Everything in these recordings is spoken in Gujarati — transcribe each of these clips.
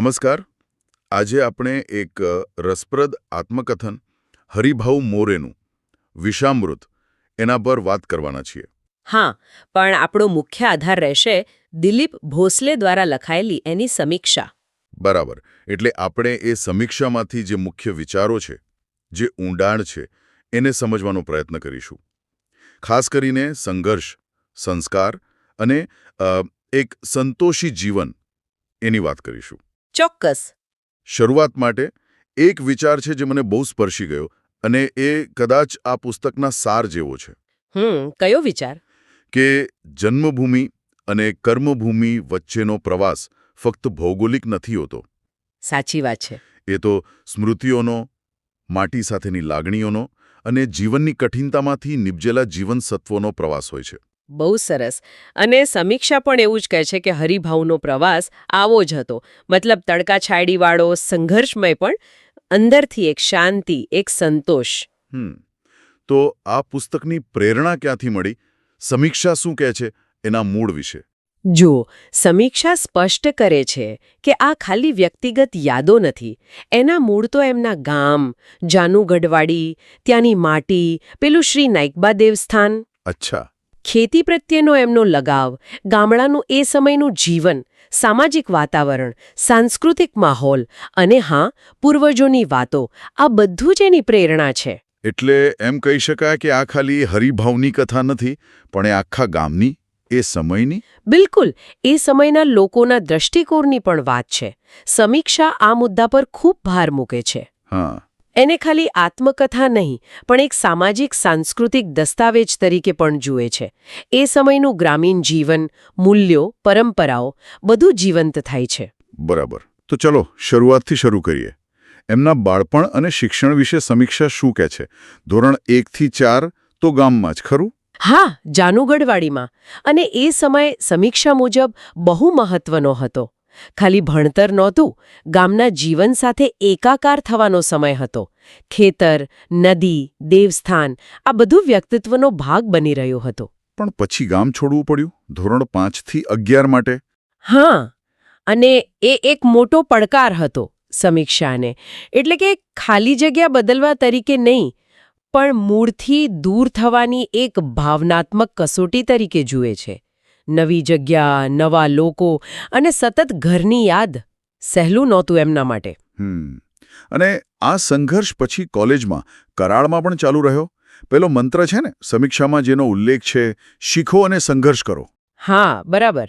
નમસ્કાર. આજે આપણે એક રસપ્રદ આત્મકથન હરિભાઉ મોરેનું વિષામૃત એના પર વાત કરવાના છીએ. હા, પણ આપણો મુખ્ય આધાર રહેશે દિલીપ ભોસલે દ્વારા લખાયેલી એની સમીક્ષા. બરાબર. એટલે આપણે એ સમીક્ષામાંથી જે મુખ્ય વિચારો છે, જે ઊંડાણ છે, એને સમજવાનો પ્રયત્ન કરીશું. ખાસ કરીને સંઘર્ષ, સંસ્કાર અને એક સંતોષી જીવન એની વાત કરીશું. ચોક્કસ. શરૂઆત માટે એક વિચાર છે જે મને બહુ સ્પર્શી ગયો અને એ કદાચ આ પુસ્તકના સાર જેવો છે. કયો વિચાર? કે જન્મભૂમિ અને કર્મભૂમિ વચ્ચેનો પ્રવાસ ફક્ત ભૌગોલિક નથી હોતો. સાચી વાત છે. એ તો સ્મૃતિઓનો, માટી સાથેની લાગણીઓનો અને જીવનની કઠિનતામાંથી નિપજેલા જીવન સત્વોનો પ્રવાસ હોય છે. બહુ સરસ. અને સમીક્ષા પણ એવું જ કહે છે કે હરિભાઉનો પ્રવાસ આવો જ હતો. મતલબ તડકા છાયડીવાળો, સંઘર્ષમય, પણ અંદરથી એક શાંતિ, એક સંતોષ. તો આ પુસ્તકની પ્રેરણા ક્યાંથી મળી? સમીક્ષા શું કહે છે એના મૂળ વિશે? જુઓ, સમીક્ષા સ્પષ્ટ કરે છે કે આ ખાલી વ્યક્તિગત યાદો નથી. એના મૂળ તો એમના ગામ, જાનુગઢવાડી, ત્યાંની માટી, પેલું શ્રી નાઈકબા દેવસ્થાન. અચ્છા. ખેતી પ્રત્યેનો એમનો લગાવ, ગામડાનું એ સમયનું જીવન, સામાજિક વાતાવરણ, સાંસ્કૃતિક માહોલ અને હા, પૂર્વજોની વાતો, આ બધું જ એની પ્રેરણા છે. એટલે એમ કહી શકાય કે આ ખાલી હરિભાવની કથા નથી, પણ એ આખા ગામની, એ સમયની. બિલકુલ, એ સમયના લોકોના દ્રષ્ટિકોણની પણ વાત છે. સમીક્ષા આ મુદ્દા પર ખૂબ ભાર મૂકે છે. હા. એને ખાલી આત્મકથા નહીં, પણ એક સામાજિક સાંસ્કૃતિક દસ્તાવેજ તરીકે પણ જુએ છે. એ સમયનું ગ્રામીણ જીવન, મૂલ્યો, પરંપરાઓ બધું જીવંત થાય છે. બરાબર. તો ચલો શરૂઆતથી શરૂ કરીએ. એમના બાળપણ અને શિક્ષણ વિશે સમીક્ષા શું કહે છે? ધોરણ 1 થી 4 તો ગામમાં જ ખરું? હા, જાનુગઢવાડીમાં. અને એ સમય સમીક્ષા મુજબ બહુ મહત્વનો હતો. ખાલી ભણતર નહોતું, ગામના જીવન સાથે એકાકાર થવાનો સમય હતો. ખેતર, નદી, દેવસ્થાન, આ બધું વ્યક્તિત્વનો ભાગ બની રહ્યો હતો. પણ પછી ગામ છોડવું પડ્યું ધોરણ 5 થી 11 માટે? હા, અને એ એક મોટો પડકાર હતો સમીક્ષાને. એટલે કે ખાલી જગ્યા બદલવા તરીકે નહીં, પણ મૂળથી દૂર થવાની એક ભાવનાત્મક કસોટી તરીકે જુએ છે. નવી જગ્યા, નવા લોકો અને સતત ઘરની યાદ સહેલું નહોતું એમના માટે. અને આ સંઘર્ષ પછી કોલેજમાં, કરાળમાં પણ ચાલુ રહ્યો. પેલો મંત્ર છે ને સમીક્ષામાં જેનો ઉલ્લેખ છે, શીખો અને સંઘર્ષ કરો. હા, બરાબર.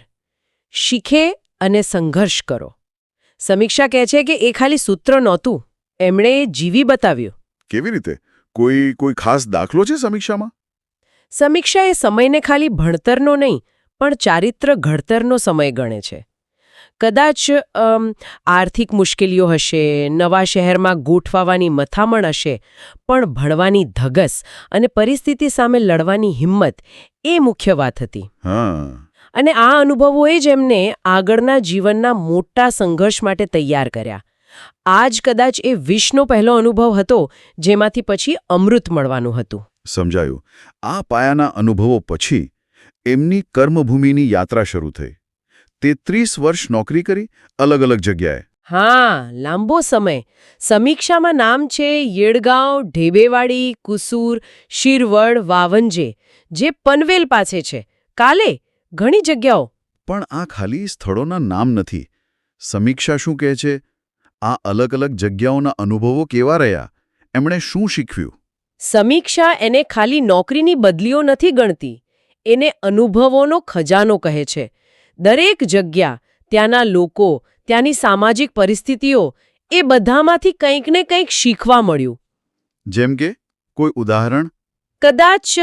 શીખે અને સંઘર્ષ કરો. સમીક્ષા કહે છે કે એ ખાલી સૂત્ર નહોતું, એમણે જીવી બતાવ્યું. કેવી રીતે? કોઈ ખાસ દાખલો છે સમીક્ષામાં? સમીક્ષા એ સમયને ખાલી ભણતરનો નહીં, પણ ચારિત્ર ઘડતરનો સમય ગણે છે. કદાચ આર્થિક મુશ્કેલીઓ હશે, નવા શહેરમાં ગોઠવાવાની મથામણ હશે, પણ ભણવાની ધગસ અને પરિસ્થિતિ સામે લડવાની હિંમત એ મુખ્ય વાત હતી. અને આ અનુભવોએ જ એમને આગળના જીવનના મોટા સંઘર્ષ માટે તૈયાર કર્યા. આ જ કદાચ એ વિષનો પહેલો અનુભવ હતો જેમાંથી પછી અમૃત મળવાનું હતું. સમજાયું. આ પાયાના અનુભવો પછી એમની કર્મભૂમિની યાત્રા શરૂ થઈ. 33 વર્ષ નોકરી કરી, અલગ અલગ જગ્યાએ. હા, લાંબો સમય. સમીક્ષામાં નામ છે યેડગાંવ, ઢેબેવાડી, કુસુર, શિરવડ, વાવંજે, જે પનવેલ પાસે છે. કાલે ઘણી જગ્યાઓ. પણ આ ખાલી સ્થળોના નામ નથી. સમીક્ષા શું કહે છે? આ અલગ અલગ જગ્યાઓના અનુભવો કેવા રહ્યા? એમણે શું શીખ્યું? સમીક્ષા એને ખાલી નોકરીની બદલીઓ નથી ગણતી, એને અનુભવોનો ખજાનો કહે છે. દરેક જગ્યા, ત્યાંના લોકો, ત્યાંની સામાજિક પરિસ્થિતિઓ, એ બધામાંથી કંઈક ને કંઈક શીખવા મળ્યું. જેમ કે કોઈ ઉદાહરણ? કદાચ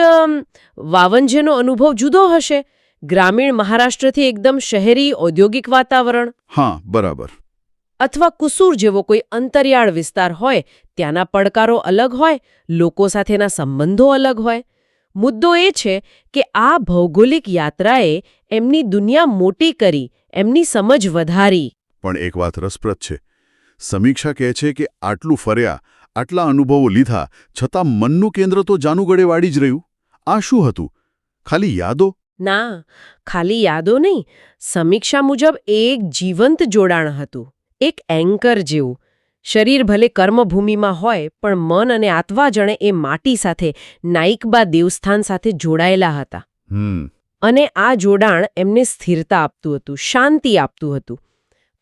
વાવંજેનો અનુભવ જુદો હશે. ગ્રામીણ મહારાષ્ટ્રથી એકદમ શહેરી ઔદ્યોગિક વાતાવરણ. હા, બરાબર. અથવા કુસુર જેવો કોઈ અંતરિયાળ વિસ્તાર હોય, ત્યાંના પડકારો અલગ હોય, લોકો સાથેના સંબંધો અલગ હોય. મુદ્દો એ છે કે આ ભૌગોલિક યાત્રાએ એમની દુનિયા મોટી કરી, એમની સમજ વધારી. પણ એક વાત રસપ્રદ છે. સમીક્ષા કહે છે કે આટલું ફર્યા, આટલા અનુભવો લીધા, છતાં મનનું કેન્દ્ર તો જાનુગઢેવાડી જ રહ્યું. આ શું હતું? ખાલી યાદો? ના, ખાલી યાદો નહીં. સમીક્ષા મુજબ એક જીવંત જોડાણ હતું. એક એન્કર જેવું. શરીર ભલે કર્મભૂમિમાં હોય પણ મન અને આત્મા જણે એ માટી સાથે નાઈકબા દેવસ્થાન સાથે જોડાયેલા હતા. અને આ જોડાણ એમને સ્થિરતા આપતું હતું, શાંતિ આપતું હતું,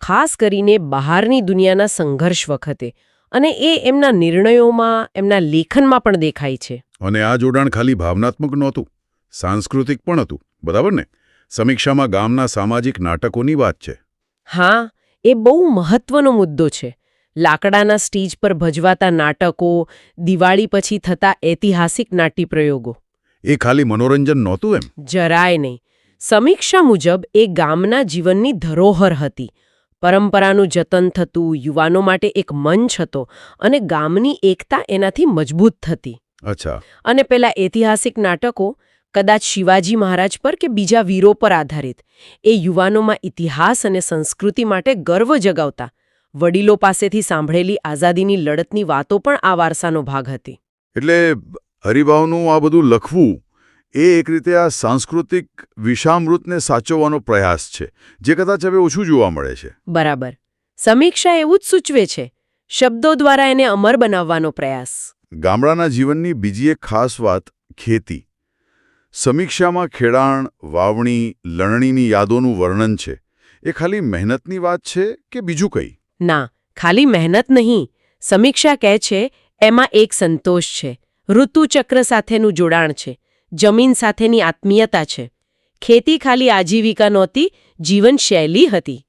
ખાસ કરીને બહારની દુનિયાના સંઘર્ષ વખતે. અને એ એમના નિર્ણયોમાં, એમના લેખનમાં પણ દેખાય છે. અને આ જોડાણ ખાલી ભાવનાત્મક નહોતું, સાંસ્કૃતિક પણ હતું, બરાબર ને? સમીક્ષામાં ગામના સામાજિક નાટકોની વાત છે. હા, એ બહુ મહત્વનો મુદ્દો છે. લાકડાના સ્ટેજ પર ભજવાતા નાટકો, દિવાળી પછી થતા ઐતિહાસિક નાટ્યપ્રયોગો. એ ખાલી મનોરંજન નહોતું એમ? જરાય નહીં. સમીક્ષા મુજબ એ ગામના જીવનની ધરોહર હતી. પરંપરાનું જતન થતું, યુવાનો માટે એક મંચ હતો અને ગામની એકતા એનાથી મજબૂત થતી. અચ્છા. અને પેલા ઐતિહાસિક નાટકો કદાચ શિવાજી મહારાજ પર કે બીજા વીરો પર આધારિત, એ યુવાનોમાં ઇતિહાસ અને સંસ્કૃતિ માટે ગર્વ જગાવતા. વડીલો પાસેથી સાંભળેલી આઝાદીની લડતની વાતો પણ આ વારસાનો ભાગ હતી. એટલે હરિભાવનું આ બધું લખવું એ એક રીતે આ સાંસ્કૃતિક વિષામૃતને સાચવવાનો પ્રયાસ છે, જે કદાચ હવે ઓછું જોવા મળે છે. બરાબર. સમીક્ષા એવું જ સૂચવે છે, શબ્દો દ્વારા એને અમર બનાવવાનો પ્રયાસ. ગામડાના જીવનની બીજી એક ખાસ વાત ખેતી. સમીક્ષામાં ખેડાણ, વાવણી, લણણીની યાદોનું વર્ણન છે. એ ખાલી મહેનતની વાત છે કે બીજું કંઈ? ના, ખાલી મહેનત નહીં. સમીક્ષા કહે છે એમાં એક સંતોષ છે, ઋતુચક્ર સાથેનું જોડાણ છે, જમીન સાથેની આત્મીયતા છે. ખેતી ખાલી આજીવિકા નહોતી, જીવનશૈલી હતી.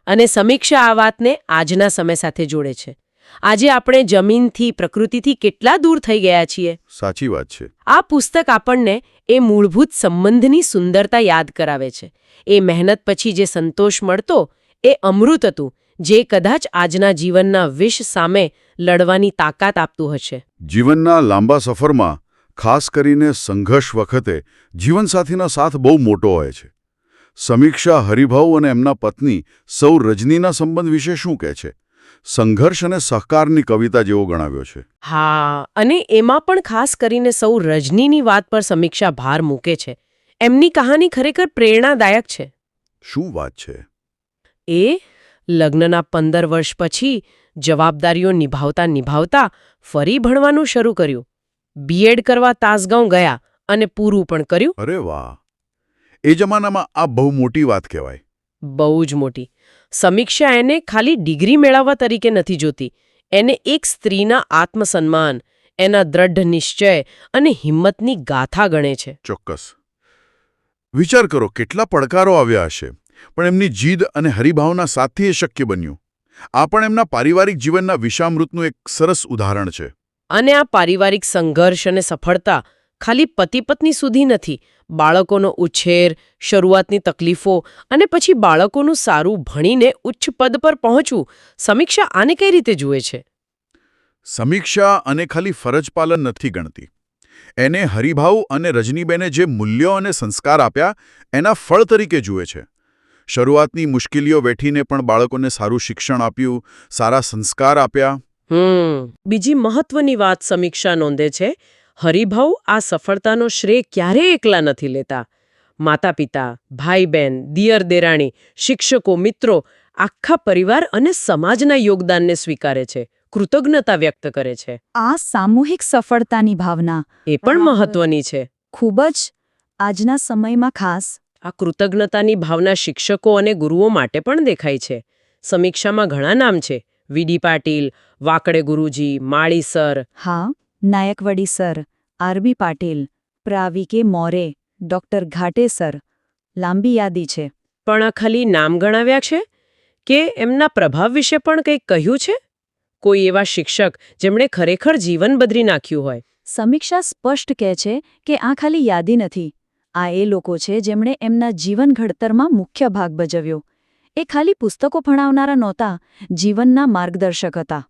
અને સમીક્ષા આ વાતને આજના સમય સાથે જોડે છે. આજે આપણે જમીનથી, પ્રકૃતિથી કેટલા દૂર થઈ ગયા છીએ. સાચી વાત છે. આ પુસ્તક આપણને એ મૂળભૂત સંબંધની સુંદરતા યાદ કરાવે છે. એ મહેનત પછી જે સંતોષ મળતો એ અમૃત હતું, જે કદાચ આજના જીવનના વિષ સામે લડવાની તાકાત આપતું હશે. જીવનના લાંબા સફરમાં, ખાસ કરીને સંઘર્ષ વખતે, જીવનસાથીનો સાથ બહુ મોટો હોય છે. સમીક્ષા હરિભાઉ અને એમના પત્ની સૌ રજનીના સંબંધ વિશે શું કહે છે? સંઘર્ષ અને સહકારની કવિતા જેવો ગણાવ્યો છે. હા, અને એમાં પણ ખાસ કરીને સૌ રજનીની વાત પર સમીક્ષા ભાર મૂકે છે. એમની કહાની ખરેખર પ્રેરણાદાયક છે. શું વાત છે? એ લગ્નના 15 વર્ષ પછી જવાબદારીઓ નિભાવતા ફરી ભણવાનું શરૂ કર્યું. બીએડ કરવા તાસગાંવ ગયા અને પૂરું પણ કર્યું. અરે વાહ! એ જમાનામાં આ બહુ મોટી વાત કહેવાય. બહુ જ મોટી. સમીક્ષા એને ખાલી ડિગ્રી મેળવવા તરીકે નથી જોતી. એને એક સ્ત્રીના આત્મસન્માન, એના દ્રઢ નિશ્ચય અને હિંમતની ગાથા ગણે છે. ચોક્કસ. વિચાર કરો, કેટલા પડકારો આવ્યા હશે, પણ એમની જીદ અને હરિભાવના સાથે એ શક્ય બન્યું. આ પણ એમના પારિવારિક જીવનના વિષામૃતનું એક સરસ ઉદાહરણ છે. અને આ પારિવારિક સંઘર્ષ અને સફળતા ખાલી પતિ-પત્ની સુધી નથી. બાળકોનો ઉછેર, શરૂઆતની તકલીફો અને પછી બાળકોનું સારું ભણીને ઉચ્ચ પદ પર પહોંચવું, સમીક્ષા આને કઈ રીતે જુએ છે? સમીક્ષા અને ખાલી ફરજ પાલન નથી ગણતી. એને હરિભાઉ અને રજનીબેને જે મૂલ્યો અને સંસ્કાર આપ્યા, એના ફળ તરીકે જુએ છે. શરૂઆતની મુશ્કેલીઓ વેઠીને પણ બાળકોને સારું શિક્ષણ આપ્યું, સારા સંસ્કાર આપ્યા. બીજી મહત્વની વાત સમીક્ષા નોંધે છે, હરિભાઉ આ સફળતાનો શ્રેય ક્યારેય એકલા નથી લેતા. માતા-પિતા, ભાઈ-બહેન, દિયર-દેરાણી, શિક્ષકો, મિત્રો, આખા પરિવાર અને સમાજના યોગદાનને સ્વીકારે છે, કૃતજ્ઞતા વ્યક્ત કરે છે. આ સામૂહિક સફળતાની ભાવના એ પણ મહત્વની છે. ખૂબ જ આજના સમયમાં ખાસ. આ કૃતજ્ઞતાની ભાવના શિક્ષકો અને ગુરુઓ માટે પણ દેખાય છે. સમીક્ષામાં ઘણા નામ છે. વીડી પાટીલ, વાકડે ગુરુજી, માળી સર. હા, નાયકવડી સર, આરબી પાટીલ, પ્રાવિકે મોરે, ડોક્ટર ઘાટે સર. લાંબી યાદી છે. પણ આ ખાલી નામ ગણાવ્યા છે કે એમના પ્રભાવ વિશે પણ કંઈક કહ્યું છે? કોઈ એવા શિક્ષક જેમણે ખરેખર જીવન બદલી નાખ્યું હોય? સમીક્ષા સ્પષ્ટ કહે છે કે આ ખાલી યાદી નથી. આ એ લોકો છે જેમણે એમના જીવન ઘડતરમાં મુખ્ય ભાગ ભજવ્યો. એ ખાલી પુસ્તકો ભણાવનારા નહોતા, જીવનના માર્ગદર્શક હતા.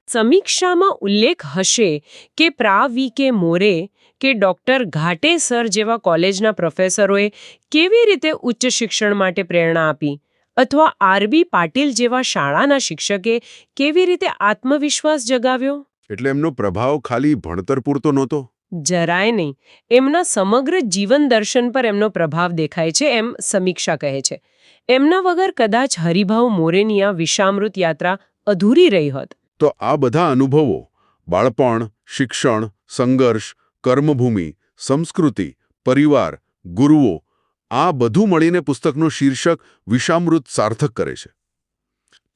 સમીક્ષામાં ઉલ્લેખ હશે કે પ્રા.વી.કે. મોરે કે ડોક્ટર ઘાટે સર જેવા કોલેજના પ્રોફેસરોએ કેવી રીતે ઉચ્ચ શિક્ષણ માટે પ્રેરણા આપી, અથવા આરબી પાટીલ જેવા શાળાના શિક્ષકે કેવી રીતે આત્મવિશ્વાસ જગાવ્યો. એટલે એમનો પ્રભાવ ખાલી ભણતર પૂરતો નહોતો. જરાય નહીં. એમના સમગ્ર જીવન દર્શન પર એમનો પ્રભાવ દેખાય છે એમ સમીક્ષા કહે છે. એમના વગર કદાચ હરિભાઉ મોરેની આ વિષામૃત યાત્રા અધૂરી રહી હોત. તો આ બધા અનુભવો બાળપણ, શિક્ષણ, સંઘર્ષ, કર્મભૂમિ, સંસ્કૃતિ, પરિવાર, ગુરુઓ આ બધું મળીને પુસ્તકનું શીર્ષક વિષામૃત સાર્થક કરે છે.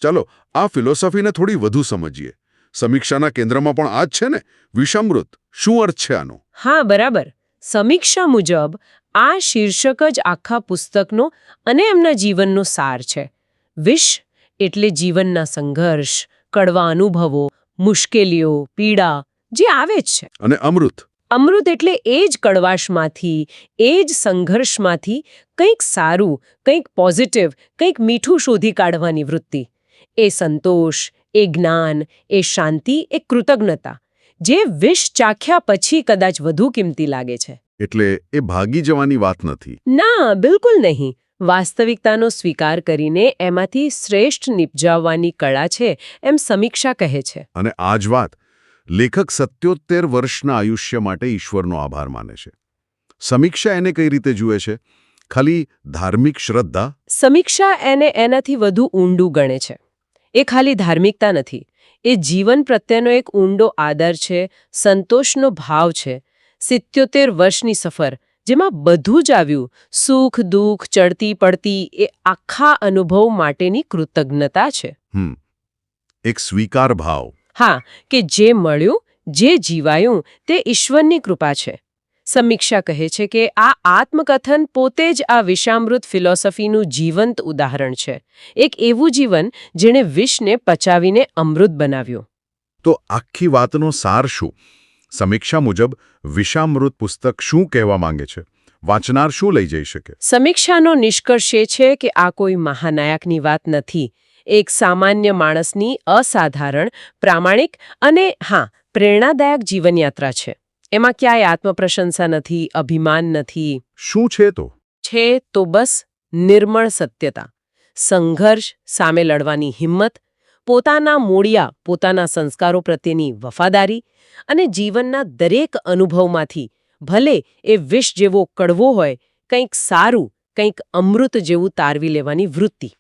ચાલો આ ફિલોસોફીને થોડી વધુ સમજીએ. સમીક્ષાના કેન્દ્રમાં પણ આ જ છે ને? વિષામૃત શું અર્થ છે આનો? હા, બરાબર. સમીક્ષા મુજબ આ શીર્ષક જ આખા પુસ્તકનો અને એમના જીવનનો સાર છે. વિષ એટલે જીવનના સંઘર્ષ, કડવા અનુભવો, મુશ્કેલીઓ, પીડા જે આવે જ છે. અને અમૃત? અમૃત એટલે એ જ કડવાશમાંથી, એ જ સંઘર્ષમાંથી કંઈક સારું, કંઈક પોઝિટિવ, કંઈક મીઠું શોધી કાઢવાની વૃત્તિ. એ સંતોષ, એ જ્ઞાન, એ શાંતિ, એ કૃતજ્ઞતા જે વિષ ચાખ્યા પછી કદાચ વધુ કિંમતી લાગે છે. એટલે એ ભાગી જવાની વાત નથી. ના, બિલકુલ નહીં. વાસ્તવિકતાનો સ્વીકાર કરીને એમાંથી શ્રેષ્ઠ નિપજાવવાની કળા છે એમ સમીક્ષા કહે છે. અને આ જ વાત લેખક 77 વર્ષના આયુષ્ય માટે ઈશ્વરનો આભાર માને છે. સમીક્ષા એને કઈ રીતે જુએ છે? ખાલી ધાર્મિક શ્રદ્ધા? સમીક્ષા એને એનાથી વધુ ઊંડું ગણે છે. એ ખાલી ધાર્મિકતા નથી, એ જીવન પ્રત્યેનો એક ઊંડો આદર છે, સંતોષનો ભાવ છે. 77 વર્ષની સફર જેમાં બધું જ આવ્યું, સુખ દુઃખ, ચડતી પડતી, એ આખા અનુભવ માટેની કૃતજ્ઞતા છે. એક સ્વીકાર ભાવ. હા, કે જે મળ્યું, જે જીવાયું તે ઈશ્વરની કૃપા છે. સમીક્ષા કહે છે કે આ આત્મકથન પોતે જ આ વિષામૃત ફિલોસોફીનું જીવંત ઉદાહરણ છે. એક એવું જીવન જેણે વિષને પચાવીને અમૃત બનાવ્યું. તો આખી વાતનો સાર શું? સમીક્ષા મુજબ વિષામૃત પુસ્તક શું કહેવા માંગે છે? વાંચનાર શું લઈ જઈ શકે? સમીક્ષાનો નિષ્કર્ષ એ છે કે આ કોઈ મહાનાયકની વાત નથી. એક સામાન્ય માણસની અસાધારણ, પ્રામાણિક અને પ્રેરણાદાયક જીવનયાત્રા છે. એમાં ક્યાંય આત્મપ્રશંસા નથી, અભિમાન નથી. શું છે તો? છે તો બસ નિર્મળ સત્યતા, સંઘર્ષ સામે લડવાની હિંમત, પોતાના મૂળિયા, પોતાના સંસ્કારો પ્રત્યેની વફાદારી અને જીવનના દરેક અનુભવમાંથી ભલે એ વિષ જેવો કડવો હોય, કંઈક સારું, કંઈક અમૃત જેવું તારવી લેવાની વૃત્તિ.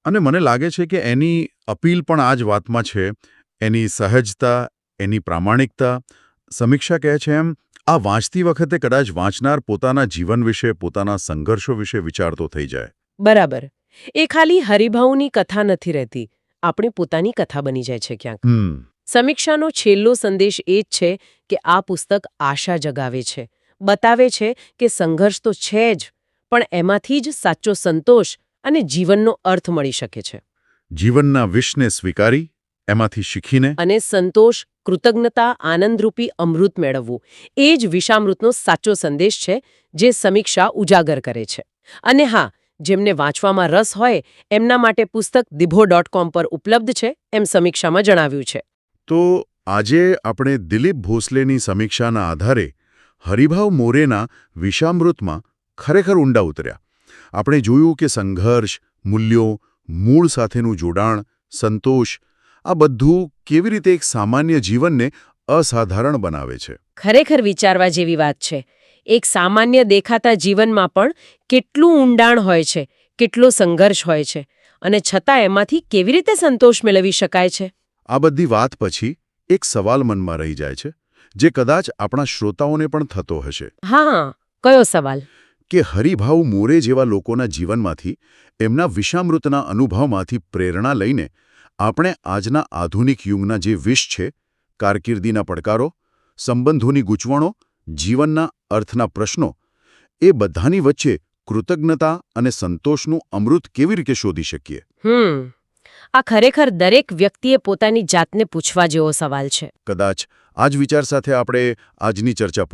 અને મને લાગે છે કે એની અપીલ પણ આ જ વાતમાં છે, એની સહજતા, એની પ્રામાણિકતા. સમીક્ષા કહે છે એમ આ વાંચતી વખતે કદાચ વાંચનાર પોતાના જીવન વિશે, પોતાના સંઘર્ષો વિશે વિચારતો થઈ જાય. બરાબર. એ ખાલી હરિભાઉની કથા નથી રહેતી, આપણી પોતાની કથા બની જાય છે ક્યાંક. સમીક્ષાનો છેલ્લો સંદેશ એ જ છે કે આ પુસ્તક આશા જગાવે છે, બતાવે છે કે સંઘર્ષ તો છે જ, પણ એમાંથી જ સાચો સંતોષ અને જીવનનો અર્થ મળી શકે છે. જીવનના વિષને સ્વીકારી, એમાંથી શીખીને અને સંતોષ, કૃતજ્ઞતા, આનંદરૂપી અમૃત મેળવવું, એ જ વિષામૃતનો સાચો સંદેશ છે જે સમીક્ષા ઉજાગર કરે છે. અને હા, જેમને વાંચવામાં રસ હોય એમના માટે પુસ્તક dibho.com પર ઉપલબ્ધ છે એમ સમીક્ષામાં જણાવ્યું છે. તો આજે આપણે દિલીપ ભોસલેની સમીક્ષાના આધારે હરિભાઉ મોરેના વિષામૃતમાં ખરેખર ઊંડા ઉતર્યા. આપણે જોયું કે સંઘર્ષ, મૂલ્યો, મૂળ સાથેનું જોડાણ, સંતોષ આ બધું કેવી રીતે એક સામાન્ય જીવનને અસાધારણ બનાવે છે. ખરેખર વિચારવા જેવી વાત છે. એક સામાન્ય દેખાતા જીવનમાં પણ કેટલું ઊંડાણ હોય છે, કેટલો સંઘર્ષ હોય છે, અને છતાં એમાંથી કેવી રીતે સંતોષ મેળવી શકાય છે. આ બધી વાત પછી એક સવાલ મનમાં રહી જાય છે, જે કદાચ આપણા શ્રોતાઓને પણ થતો હશે. હા, કયો સવાલ? કે હરિભાઉ મોરે જેવા લોકોના જીવનમાંથી, એમના વિષામૃતના અનુભવમાંથી પ્રેરણા લઈને આપણે આજના આધુનિક યુગના જે વિષ છે, કારકિર્દીના પડકારો, સંબંધોની ગૂંચવણો, જીવનના અર્થના પ્રશ્નો, એ બધાની વચ્ચે કૃતજ્ઞતા અને સંતોષનું અમૃત કેવી રીતે શોધી શકીએ? આ ખરેખર દરેક વ્યક્તિએ પોતાની જાતને પૂછવા જેવો સવાલ છે. કદાચ આ જ વિચાર સાથે આપણે આજની ચર્ચા